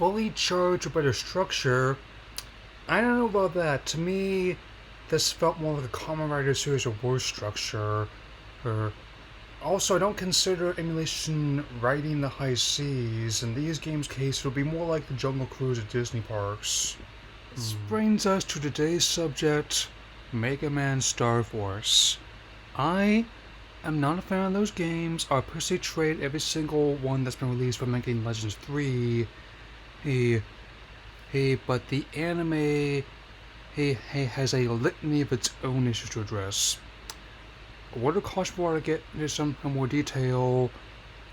fully charged with better structure. I don't know about that. To me, this felt more like a Kamen Rider series of worse structure. Or also, I don't consider emulation riding the high seas. In these games' case, it'll be more like the Jungle Cruise at Disney parks. This brings us to today's subject, Mega Man Star Force. I am not a fan of those games. I personally trade every single one that's been released for Mega Man Legends 3. But the anime, has a litany of its own issues to address. A word of caution before I get into some more detail.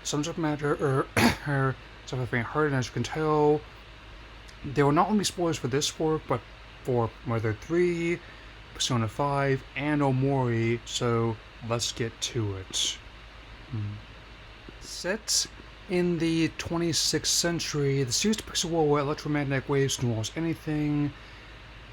Some subject matter, stuff I've been heard, and as you can tell, there will not only be spoilers for this work, but for Mother 3, Persona 5, and Omori, so let's get to it. Set in the 26th century, the series depicts a world where electromagnetic waves can cause anything,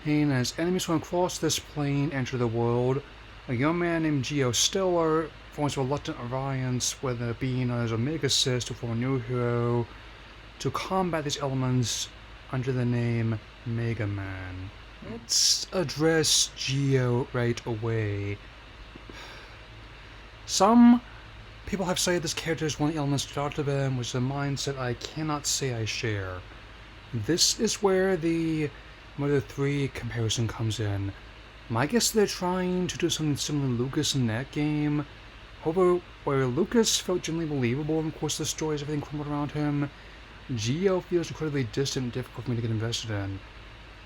and as enemies swim across this plane enter the world, a young man named Geo Stellar forms a reluctant alliance with a being known as Omega Sis to form a new hero to combat these elements under the name Mega Man. Let's address Geo right away. Some people have said this character is one of the elements to talk to them, which is a mindset I cannot say I share. This is where the Mother 3 comparison comes in. My guess they're trying to do something similar to Lucas in that game. However, where Lucas felt genuinely believable in the course of the story as everything crumbled around him, Geo feels incredibly distant and difficult for me to get invested in.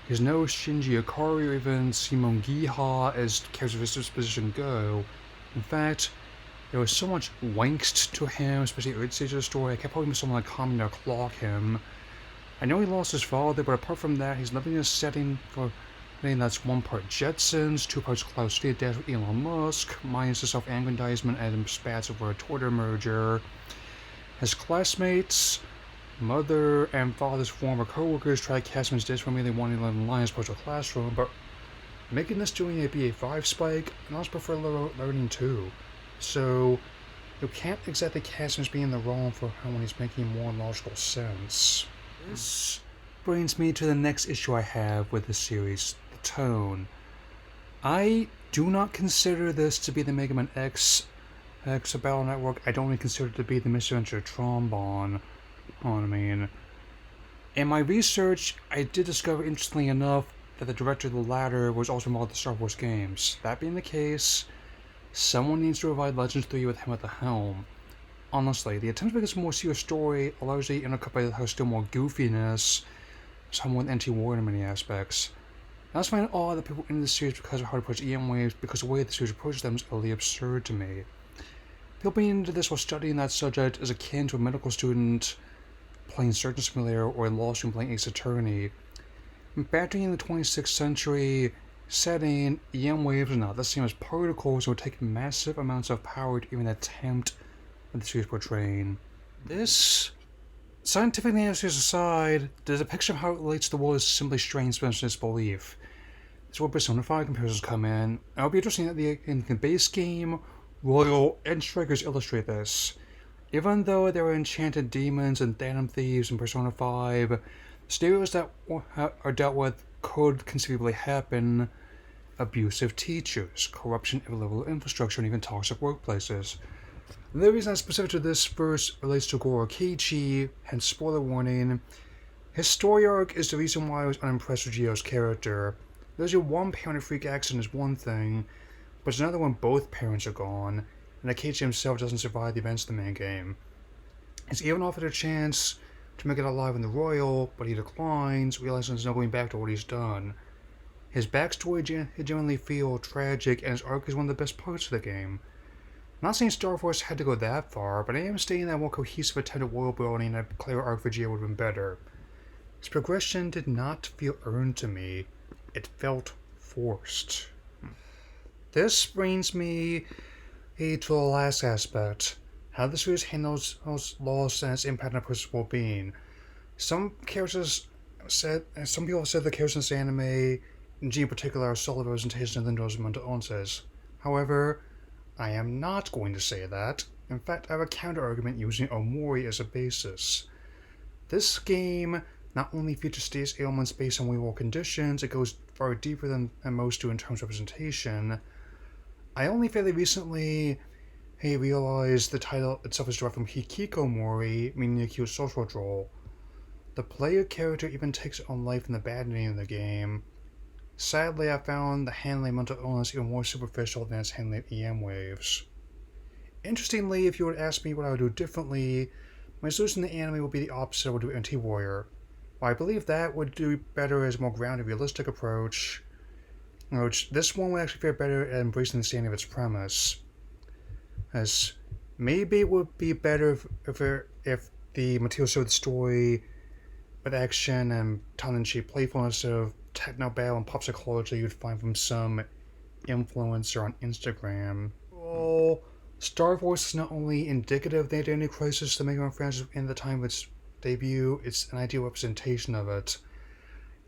There's no Shinji Ikari or even Simon Giha as characters of his disposition go. In fact, there was so much angst to him, especially at the early stage of the story, I kept hoping for someone like Kamen to clock him. I know he lost his father, but apart from that, he's living in a setting for that's 1 part Jetsons, 2 parts Cloud State Dash with Elon Musk, minus the self-aggrandizement and spats over a Twitter merger. His classmates, mother, and father's former co-workers tried to cast him as desperately they wanted to live in Lions Postal Classroom, but making this doing a BA5 spike, and I also prefer learning too. So, you can't exactly cast him as being in the wrong for how he's making more logical sense. This brings me to the next issue I have with the series, the tone. I do not consider this to be the Mega Man X Battle Network. I don't even consider it to be the Misadventure Trombone. In my research, I did discover, interestingly enough, that the director of the latter was also involved in the Star Wars games. That being the case, someone needs to revive Legends 3 with him at the helm. Honestly, the attempts to make this a more serious story are largely intercut by how still more goofiness, somewhat anti-war in many aspects. I also find it odd that people into the series because of how to approach EM waves, because the way the series approaches them is utterly absurd to me. People being into this while studying that subject is akin to a medical student playing Surgeon Simulator or a law student playing Ace Attorney. Factoring in the 26th century setting, EM waves are not the same as particles, and would take massive amounts of power to even attempt what the series portraying. This scientific analysis aside, the depiction of how it relates to the world is simply strange to disbelief. This is where Persona 5 comparisons come in, and it'll be interesting that in the base game, Royal and Strikers illustrate this. Even though there are enchanted demons and Phantom Thieves in Persona 5, scenarios that are dealt with could conceivably happen. Abusive teachers, corruption at every level of infrastructure, and even toxic workplaces. The reason that's specific to this verse relates to Goro Keiichi, hence spoiler warning. His story arc is the reason why I was unimpressed with Geo's character. There's your one parent freak accident is one thing, but it's another when both parents are gone, and that Keiichi himself doesn't survive the events of the main game. He's even offered a chance to make it alive in the Royal, but he declines, realizing there's no going back to what he's done. His backstory genuinely feels tragic, and his arc is one of the best parts of the game. I'm not saying Star Force had to go that far, but I am stating that a more cohesive attempt at world building and a clear arc for Geo would have been better. His progression did not feel earned to me. It felt forced. This brings me to the last aspect, how the series handles loss and its impact on a person's well-being. Some people have said the characters in this anime, and G in particular, are solid representation of Lindo's mental illnesses. However, I am not going to say that. In fact, I have a counter-argument using Omori as a basis. This game not only features serious ailments based on real-world conditions, it goes far deeper than most do in terms of representation. I only fairly recently realized the title itself is derived from hikikomori, meaning acute social withdrawal. The player character even takes its own life in the bad ending of the game. Sadly, I found the handling of mental illness even more superficial than its handling of EM waves. Interestingly, if you were to ask me what I would do differently, my solution to the anime would be the opposite. I would do Anti-Warrior. While I believe that would do better as a more grounded, realistic approach, which this one would actually fare better at embracing the standing of its premise. As maybe it would be better if the material showed the story with action and tongue-in-cheek playfulness of techno battle and pop psychology you'd find from some influencer on Instagram. Well, Star Wars is not only indicative of the identity crisis the Mega Man franchise in the time of its debut, it's an ideal representation of it.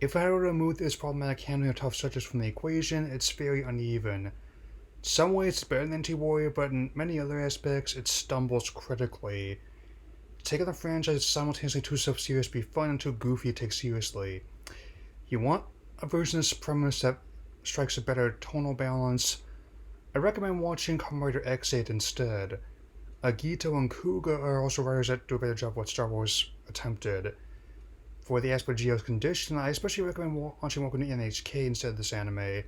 If I were to remove this problematic handling of tough subjects from the equation, it's very uneven. In some ways, it's better than Anti-Warrior, but in many other aspects, it stumbles critically. Taking the franchise is simultaneously too self-serious to be fun and too goofy to take seriously. You want a version of this premise that strikes a better tonal balance, I recommend watching Kamen Rider X8 instead. Agito and Kuga are also writers that do a better job of what Star Wars attempted. For the aspect of Geo's condition, I especially recommend watching Welcome to NHK instead of this anime.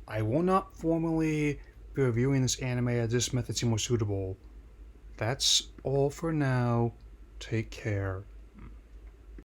I will not formally be reviewing this anime as this method seems more suitable. That's all for now. Take care.